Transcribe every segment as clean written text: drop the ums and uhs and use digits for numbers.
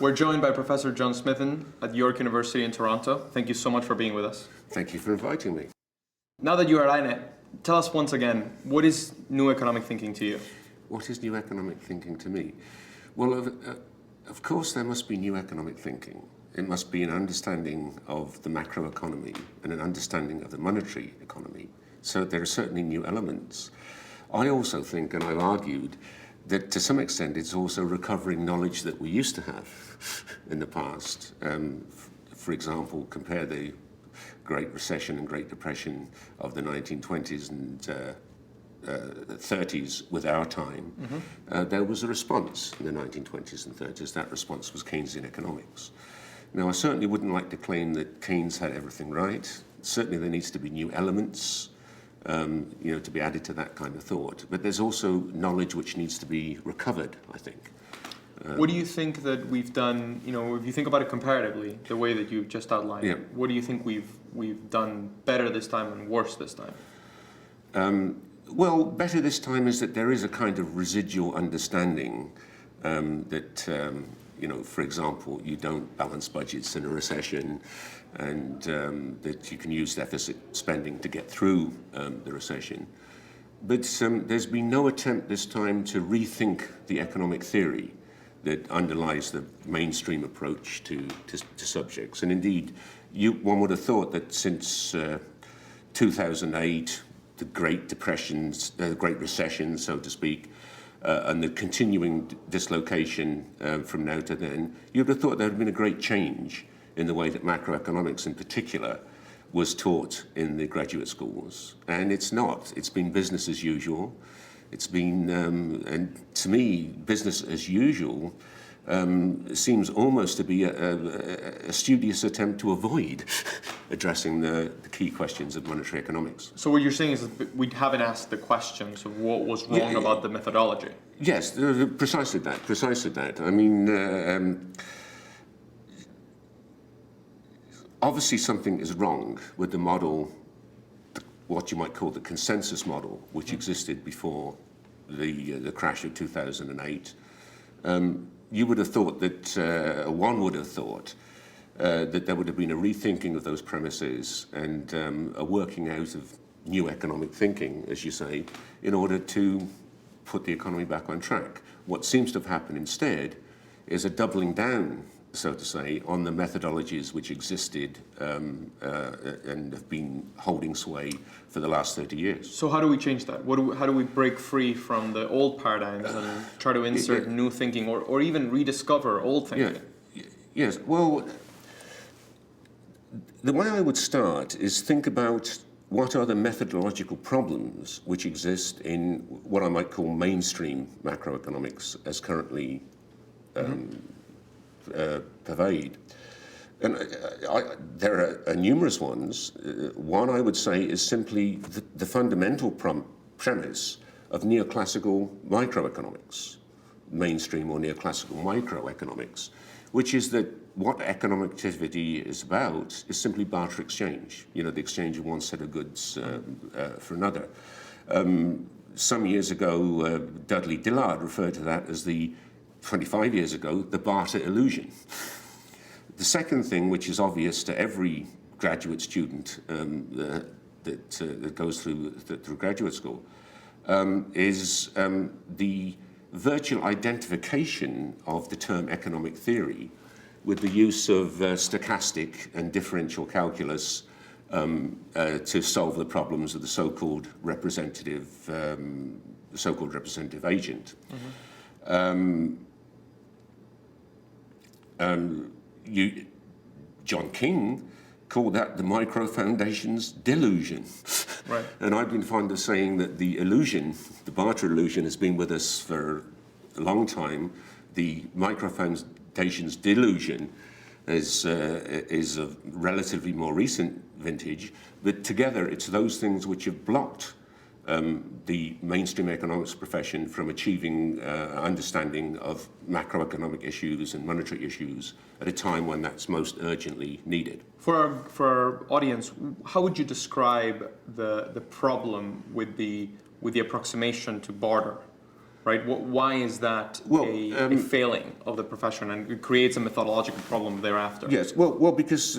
We're joined by Professor John Smithin at York University in Toronto. Thank you so much for being with us. Thank you for inviting me. Now that you are at it, tell us once again, what is new economic thinking to you? What is new economic thinking to me? Well, of course there must be new economic thinking. It must be an understanding of the macroeconomy and an understanding of the monetary economy. So there are certainly new elements. I also think, and I've argued, that to some extent it's also recovering knowledge that we used to have in the past. For example, compare the Great Recession and Great Depression of the 1920s and 30s with our time. There was a response in the 1920s and 30s. That response was Keynesian economics. Now, I certainly wouldn't like to claim that Keynes had everything right. Certainly there needs to be new elements to be added to that kind of thought. But there's also knowledge which needs to be recovered, I think. What do you think that we've done, if you think about it comparatively, the way that you've just outlined, Yeah. What do you think we've done better this time and worse this time? Well, better this time is that there is a kind of residual understanding that, for example, you don't balance budgets in a recession, and that you can use deficit spending to get through the recession. But there's been no attempt this time to rethink the economic theory that underlies the mainstream approach to subjects. And indeed, one would have thought that since 2008, the Great Depressions, the Great Recession, so to speak, and the continuing dislocation from now to then, you'd have thought there had been a great change in the way that macroeconomics in particular was taught in the graduate schools. And it's not. It's been business as usual. It's been, and to me, business as usual seems almost to be a studious attempt to avoid addressing the key questions of monetary economics. So what you're saying is that we haven't asked the questions of what was wrong about the methodology. Yes, precisely that. I mean, obviously something is wrong with the model, what you might call the consensus model, which existed before the crash of 2008. You would have thought that, one would have thought, that there would have been a rethinking of those premises and a working out of new economic thinking, as you say, in order to put the economy back on track. What seems to have happened instead is a doubling down, so to say, on the methodologies which existed and have been holding sway for the last 30 years. So how do we change that? How do we break free from the old paradigms and try to insert new thinking or even rediscover old thinking? Yes, well, the way I would start is think about what are the methodological problems which exist in what I might call mainstream macroeconomics as currently pervade. And there are numerous ones. One I would say is simply the fundamental premise of neoclassical microeconomics, mainstream or neoclassical microeconomics, which is that what economic activity is about is simply barter exchange, the exchange of one set of goods for another. Some years ago, Dudley Dillard referred to that as 25 years ago, the barter illusion. The second thing, which is obvious to every graduate student that goes through graduate school, is the virtual identification of the term economic theory with the use of stochastic and differential calculus to solve the problems of the so-called representative agent. John King called that the micro foundation's delusion. Right. And I've been fond of saying that the illusion, the barter illusion, has been with us for a long time. The micro foundation's delusion is a relatively more recent vintage, but together it's those things which have blocked the mainstream economics profession from achieving understanding of macroeconomic issues and monetary issues at a time when that's most urgently needed. For our audience, how would you describe the problem with the approximation to barter? right? Why is that a failing of the profession, and it creates a methodological problem thereafter? Yes, well, because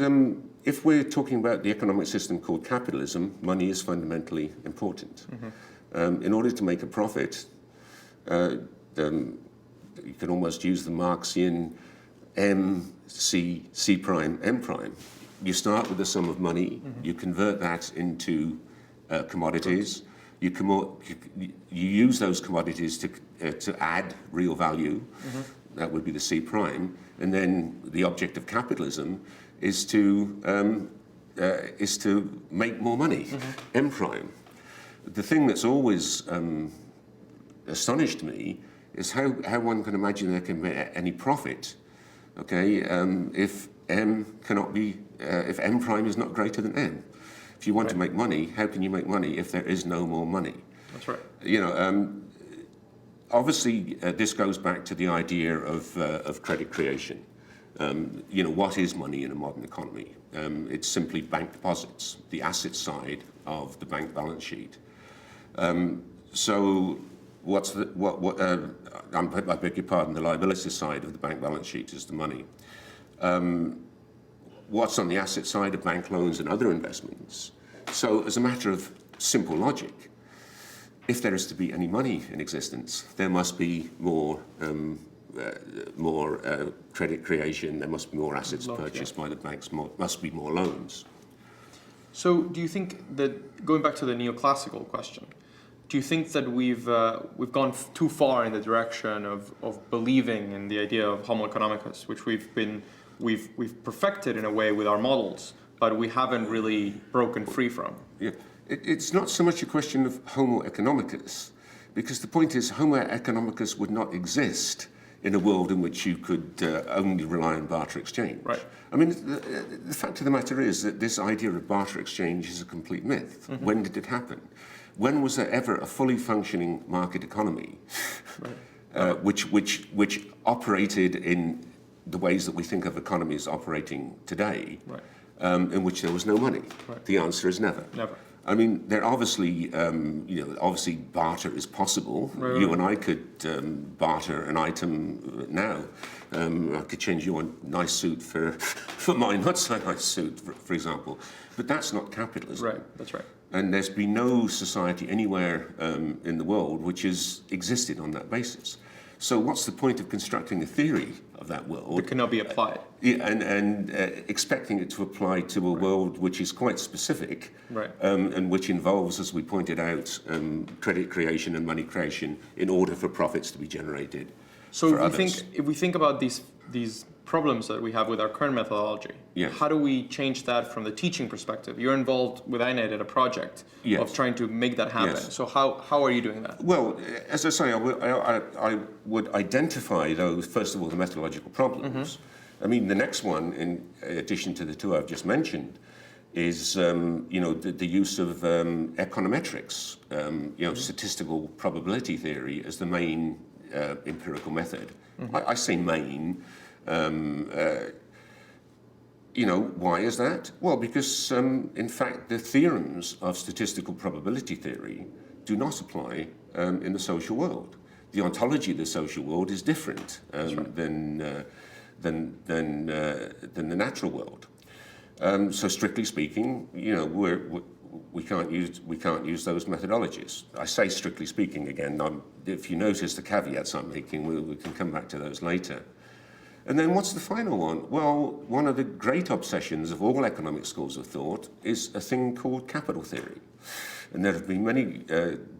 if we're talking about the economic system called capitalism, money is fundamentally important. In order to make a profit, you can almost use the Marxian M, C prime, M prime. You start with a sum of money, you convert that into commodities, you use those commodities to add real value, that would be the C prime, and then the object of capitalism is to make more money, M prime. The thing that's always astonished me is how one can imagine there can be any profit, okay, if M prime is not greater than M. If you want to make money, how can you make money if there is no more money? That's right. You know, obviously this goes back to the idea of credit creation. You know, what is money in a modern economy? It's simply bank deposits, the asset side of the bank balance sheet. So I beg your pardon, the liability side of the bank balance sheet is the money. What's on the asset side of bank loans and other investments? So as a matter of simple logic, if there is to be any money in existence, there must be more credit creation, there must be more assets purchased by the banks, must be more loans. So do you think that, going back to the neoclassical question, do you think that we've gone too far in the direction of believing in the idea of homo economicus, which we've perfected in a way with our models, but we haven't really broken free from? Yeah. It's not so much a question of homo economicus, because the point is homo economicus would not exist in a world in which you could only rely on barter exchange. Right. I mean, the fact of the matter is that this idea of barter exchange is a complete myth. When did it happen? When was there ever a fully functioning market economy which operated in the ways that we think of economies operating today, in which there was no money? The answer is never. Never. I mean, there obviously, obviously barter is possible. You and I could barter an item now. I could change your nice suit for my not so nice suit, for example. But that's not capitalism. Right, that's right. And there's been no society anywhere in the world which has existed on that basis. So what's the point of constructing a theory of that world? It cannot be applied. And expecting it to apply to a world which is quite specific, and which involves, as we pointed out, credit creation and money creation in order for profits to be generated. So if we think about these problems that we have with our current methodology, how do we change that from the teaching perspective? You're involved with INET in a project of trying to make that happen. So how are you doing that? Well, as I say, I would identify those, first of all, the methodological problems. I mean, the next one, in addition to the two I've just mentioned, is the use of econometrics, statistical probability theory as the main empirical method. I say main. Why is that? Well, because in fact the theorems of statistical probability theory do not apply in the social world. The ontology of the social world is different than the natural world. So strictly speaking, we can't use those methodologies. I say strictly speaking again. If you notice the caveats I'm making, we can come back to those later. And then what's the final one? Well, one of the great obsessions of all economic schools of thought is a thing called capital theory. And there have been many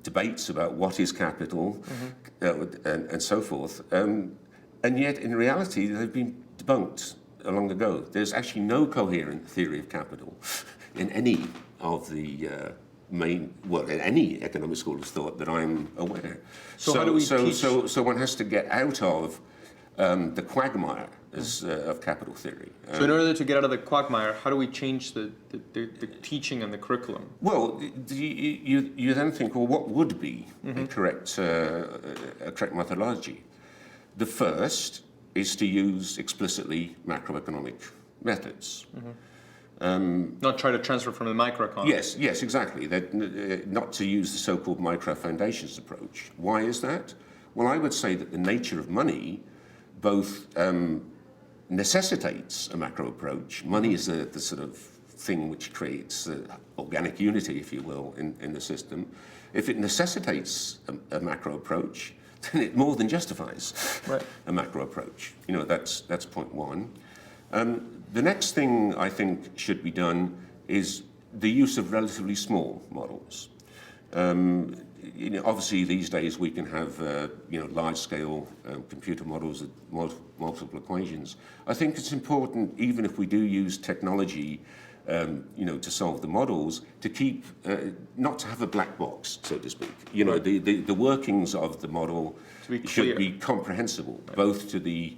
debates about what is capital and so forth. And yet, in reality, they've been debunked long ago. There's actually no coherent theory of capital in any of the in any economic school of thought that I'm aware. So how do we teach? So one has to get out of the quagmire of capital theory. So in order to get out of the quagmire, how do we change the teaching and the curriculum? Well, you then think, well, what would be a correct methodology? The first is to use explicitly macroeconomic methods. Not try to transfer from the microeconomy. Yes, exactly. Not to use the so-called micro foundations approach. Why is that? Well, I would say that the nature of money both necessitates a macro approach. Money is the sort of thing which creates organic unity, if you will, in the system. If it necessitates a macro approach, then it more than justifies a macro approach. You know, that's point one. The next thing I think should be done is the use of relatively small models. You know, obviously, these days we can have you know, large-scale computer models with multiple equations. I think it's important, even if we do use technology, you know, to solve the models, to keep not to have a black box, so to speak. You know, the workings of the model should be comprehensible, both to the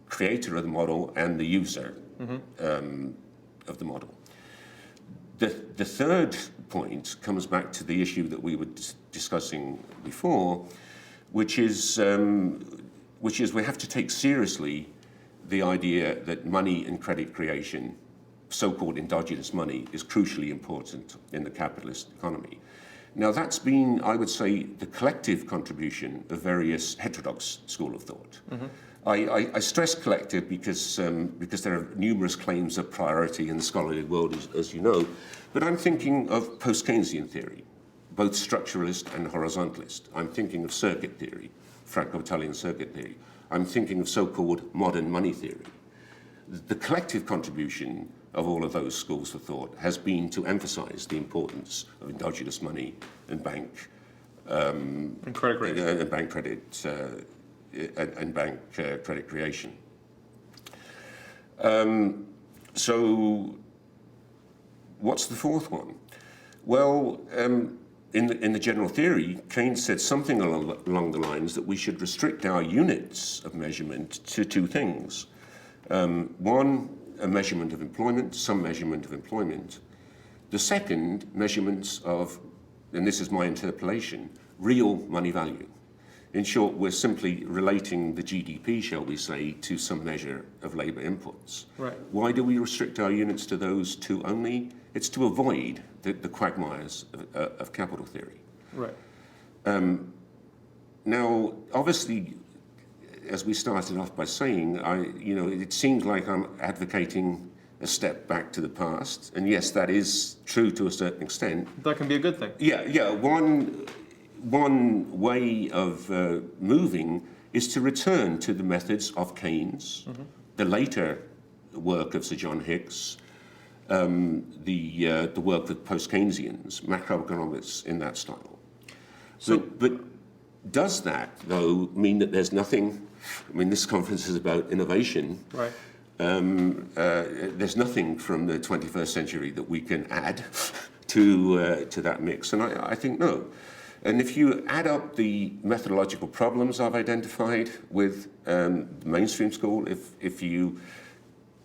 creator of the model and the user of the model. The third point comes back to the issue that we were discussing before, which is we have to take seriously the idea that money and credit creation, so-called endogenous money, is crucially important in the capitalist economy. Now, that's been, I would say, the collective contribution of various heterodox school of thought. I stress collective because there are numerous claims of priority in the scholarly world, as you know, but I'm thinking of post-Keynesian theory, both structuralist and horizontalist. I'm thinking of circuit theory, Franco-Italian circuit theory. I'm thinking of so-called modern money theory. The collective contribution of all of those schools of thought has been to emphasize the importance of endogenous money and bank and credit creation. And bank credit and bank credit creation. So, what's the fourth one? Well, in the general theory, Keynes said something along the lines that we should restrict our units of measurement to two things. One, a measurement of employment, some measurement of employment. The second, measurements of, and this is my interpolation, real money value. In short, we're simply relating the GDP, shall we say, to some measure of labour inputs. Right. Why do we restrict our units to those two only? It's to avoid the quagmires of capital theory. Right. Now, obviously, as we started off by saying, you know, it seems like I'm advocating a step back to the past, and yes, that is true to a certain extent. That can be a good thing. Yeah. One way of moving is to return to the methods of Keynes, the later work of Sir John Hicks, the work of post-Keynesians, macroeconomics in that style. But does that, though, mean that there's nothing? I mean, this conference is about innovation. Right. There's nothing from the 21st century that we can add to that mix, and I think no. And if you add up the methodological problems I've identified with the mainstream school, if you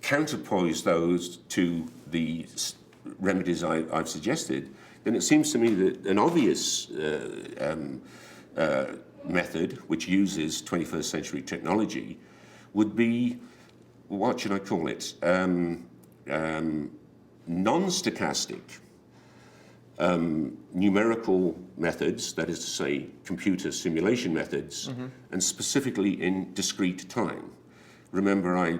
counterpose those to the remedies I've suggested, then it seems to me that an obvious method which uses 21st century technology would be, what should I call it, non-stochastic numerical methods, that is to say, computer simulation methods, and specifically in discrete time. Remember, I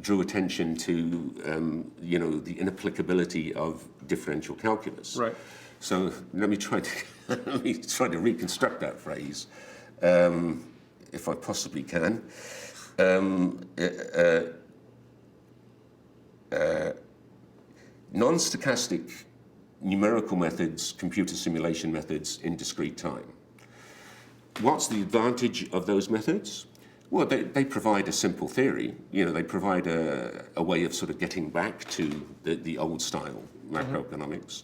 drew attention to, you know, the inapplicability of differential calculus. Right. So let me try to reconstruct that phrase, if I possibly can. Non-stochastic numerical methods, computer simulation methods in discrete time. What's the advantage of those methods? Well, they provide a simple theory. You know, they provide a way of sort of getting back to the old style macroeconomics.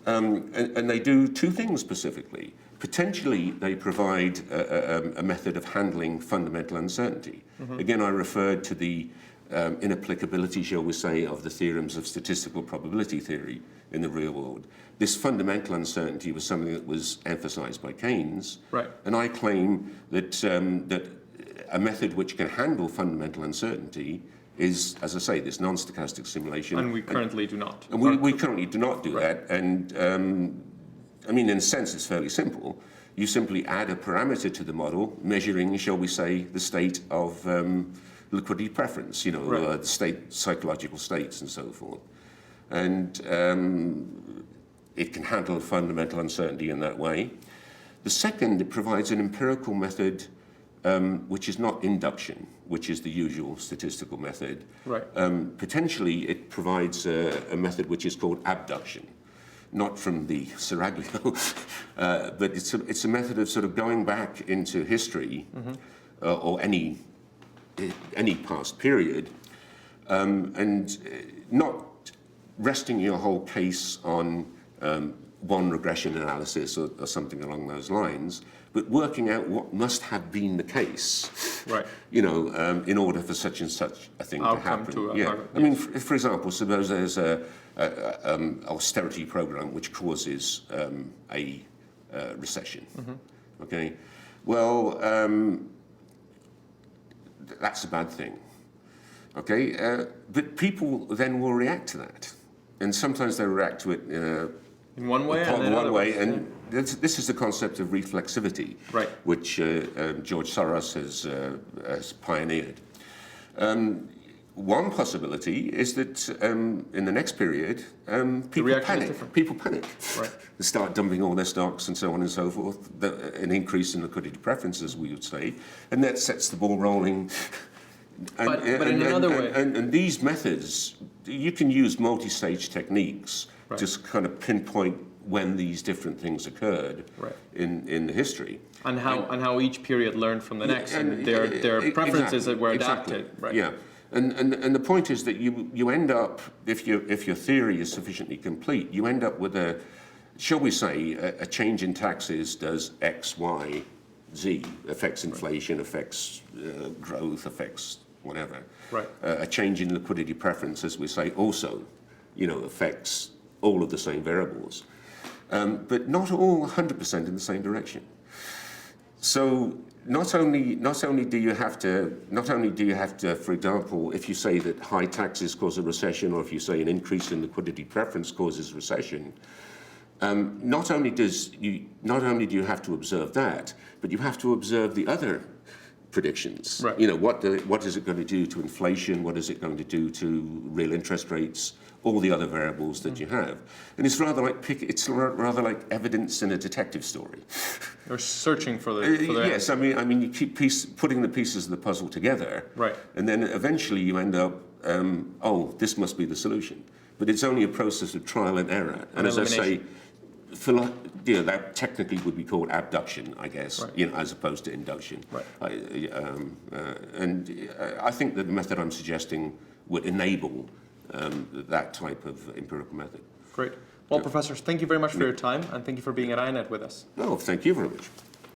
And they do two things specifically. Potentially, they provide a method of handling fundamental uncertainty. Again, I referred to the inapplicability, shall we say, of the theorems of statistical probability theory in the real world. This fundamental uncertainty was something that was emphasized by Keynes. Right. And I claim that, that a method which can handle fundamental uncertainty is, as I say, this non-stochastic simulation. And we currently do not. And we currently do not do that. And I mean, in a sense, it's fairly simple. you simply add a parameter to the model, measuring, shall we say, the state of liquidity preference, the state, psychological states and so forth. And it can handle fundamental uncertainty in that way. The second, it provides an empirical method which is not induction, which is the usual statistical method. Right. Potentially, it provides a method which is called abduction, not from the Seraglio, but it's a method of sort of going back into history or any past period and not resting your whole case on one regression analysis or something along those lines, but working out what must have been the case, right? In order for such and such a thing to happen. I mean, for example, suppose there's a austerity program which causes a recession. Okay, well, that's a bad thing. Okay, but people then will react to that, and sometimes they react to it in one way, and this is the concept of reflexivity, right, which George Soros has pioneered. One possibility is that in the next period, people panic. Right. They start dumping all their stocks and so on and so forth, an increase in liquidity preferences, we would say, and that sets the ball rolling. But in another way. And these methods, you can use multi-stage techniques to kind of pinpoint when these different things occurred in the history. And how each period learned from the next, and their preferences that were adapted. Right. Yeah. And the point is that you end up, if your theory is sufficiently complete, you end up with shall we say, a change in taxes does X, Y, Z, affects inflation, affects growth, affects whatever. Right. A change in liquidity preference, as we say, also, affects all of the same variables, but not all 100% in the same direction. So not only do you have to, for example, if you say that high taxes cause a recession, or if you say an increase in liquidity preference causes recession, not only do you have to observe that, but you have to observe the other predictions. Right. What is it going to do to inflation? What is it going to do to real interest rates? All the other variables that you have, and it's rather like evidence in a detective story. You're searching for the yes, I mean, you keep putting the pieces of the puzzle together, right? And then eventually you end up, this must be the solution. But it's only a process of trial and error, and as I say, that technically would be called abduction, I guess, right. As opposed to induction. Right. And I think that the method I'm suggesting would enable that type of empirical method. Great. Well, professors, thank you very much for your time, and thank you for being at INET with us. Oh, thank you very much.